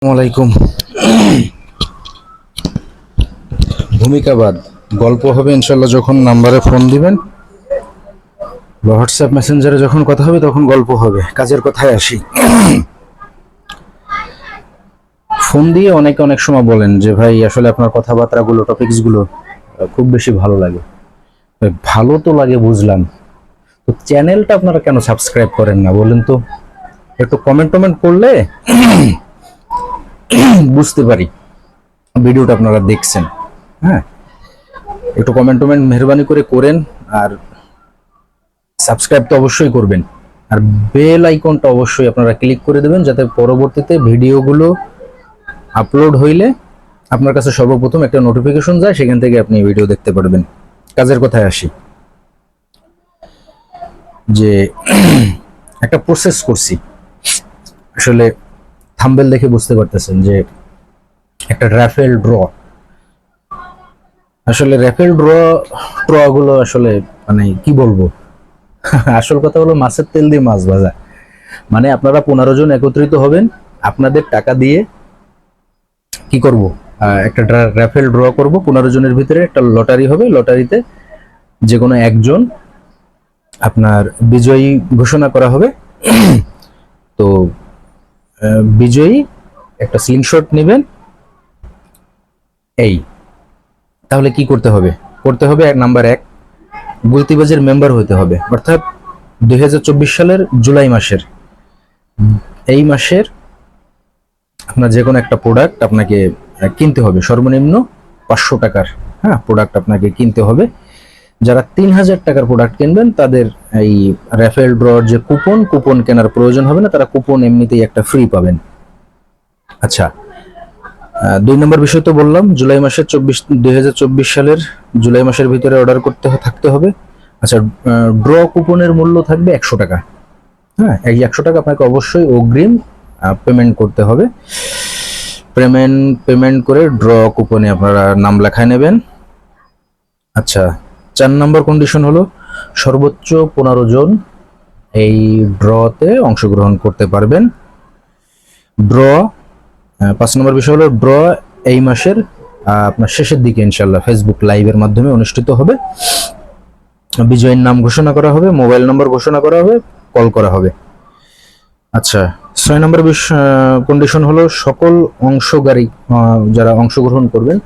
আসসালামাইকুম। ভূমিকাবাদ গল্প হবে ইনশাল্লাহ যখন নাম্বারে ফোন দিবেন বা হোয়াটসঅ্যাপ মেসেঞ্জারে যখন কথা হবে তখন গল্প হবে। কাজের কথায় আসি। ফোন দিয়ে অনেকে অনেক সময় বলেন যে ভাই আসলে আপনার কথাবার্তাগুলো টপিকসগুলো খুব বেশি ভালো লাগে। ভালো তো লাগে বুঝলাম, তো চ্যানেলটা আপনারা কেন সাবস্ক্রাইব করেন না বলেন তো? একটু কমেন্ট টমেন্ট করলে বুঝতে পারি ভিডিওটা আপনারা দেখছেন। হ্যাঁ, একটু কমেন্ট টমেন্ট মেহরবানি করে করেন। আর সাবস্ক্রাইব তো অবশ্যই করবেন, আর বেল আইকনটা অবশ্যই আপনারা ক্লিক করে দেবেন যাতে পরবর্তীতে ভিডিওগুলো আপলোড হইলে আপনার কাছে সর্বপ্রথম একটা নোটিফিকেশন যায়, সেখান থেকে আপনি ভিডিও দেখতে পারবেন। কাজের কথায় আসি, যে একটা প্রসেস করছি আসলে, থাম্বেল দেখে বুঝতে পারতেছেন যে একটা রাফেল ড্র। আসলে রাফেল ড্র গুলো আসলে মানে কি বলবো, আসল কথা হলো মাছের তেল দিয়ে মাছ ভাজা। মানে আপনারা 15 জন একত্রিত হবেন, আপনাদের টাকা দিয়ে কি করব, একটা রাফেল ড্র করব। 15 জনের ভিতরে একটা লটারি হবে, লটারিতে যে কোনো একজন আপনার বিজয়ী ঘোষণা করা হবে। তো বিজয়ী একটা স্ক্রিনশট নেবেন। এই তাহলে কি করতে হবে? করতে হবে নাম্বার 1, গুলতিবাজের মেম্বার হতে হবে, অর্থাৎ 2024 সালের জুলাই মাসের এই মাসের আপনার যে কোনো একটা প্রোডাক্ট আপনাকে কিনতে হবে, সর্বনিম্ন 500 টাকার। হ্যাঁ, প্রোডাক্ট আপনাকে কিনতে হবে। যারা 3000 টাকার প্রোডাক্ট কিনবেন তাদের এই র্যাফেল ড্রর যে কুপন কেনার প্রয়োজন হবে না, তারা কুপন এমনিতেই একটা ফ্রি পাবেন। আচ্ছা, 2 নম্বর বিষয় তো বললাম, জুলাই মাসের 2024 সালের জুলাই মাসের ভিতরে অর্ডার করতে থাকতে হবে। আচ্ছা, ড্র কুপনের মূল্য থাকবে 100 টাকা। হ্যাঁ, এই 100 টাকা আপনাকে অবশ্যই অগ্রিম পেমেন্ট করতে হবে। পেমেন্ট করে ড্র কুপনে আপনারা নাম লেখায় নেবেন। আচ্ছা, 4 নম্বর কন্ডিশন হলো সর্বোচ্চ 15 জন এই ড্রতে অংশগ্রহণ করতে পারবেন। ড্র 5 নম্বর বিষয় হলো ড্র এই মাসের আপনার শেষের দিকে ইনশাল্লাহ ফেসবুক লাইভের মাধ্যমে অনুষ্ঠিত হবে। বিজয়ীর নাম ঘোষণা করা হবে, মোবাইল নম্বর ঘোষণা করা হবে, কল করা হবে। আচ্ছা, 6 নম্বর কন্ডিশন হলো সকল অংশগ্রহী যারা অংশগ্রহণ করবেন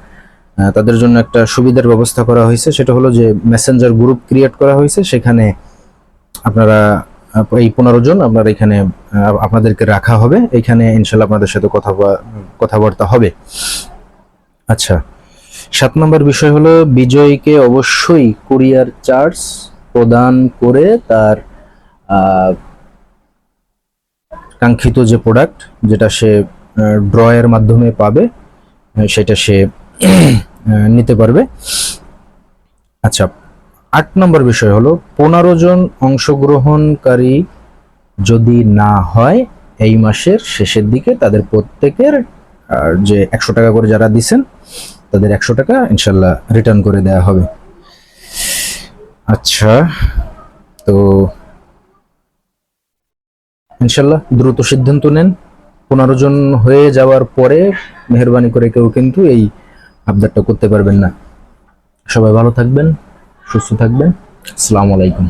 তাদের জন্য একটা সুবিধার ব্যবস্থা করা হয়েছে। সেটা হলো যে মেসেঞ্জার গ্রুপ ক্রিয়েট করা হয়েছে, সেখানে আপনারা এই 15 জন আপনার এখানে আপনাদেরকে রাখা হবে। এখানে ইনশাল্লাহ আপনাদের সাথে কথাবার্তা হবে। আচ্ছা, 7 নম্বর বিষয় হলো বিজয়ীকে অবশ্যই কুরিয়ার চার্জ প্রদান করে তার কাঙ্ক্ষিত যে প্রোডাক্ট যেটা সে ড্রয়ের মাধ্যমে পাবে সেটা সে নিতে পারবে। আচ্ছা, 8 নম্বর বিষয় হলো 15 জন অংশগ্রহণকারী যদি না হয় এই মাসের শেষের দিকে তাদের প্রত্যেকের যে 100 টাকা করে যারা দিচ্ছেন তাদের 100 টাকা ইনশাল্লাহ রিটার্ন করে দেওয়া হবে। আচ্ছা, তো ইনশাল্লাহ দ্রুত সিদ্ধান্ত নেন। 15 জন হয়ে যাওয়ার পরে মেহরবানি করে কেউ কিন্তু এই আবদারটা করতে পারবেন না। সবাই ভালো থাকবেন, সুস্থ থাকবেন। আসসালামু আলাইকুম।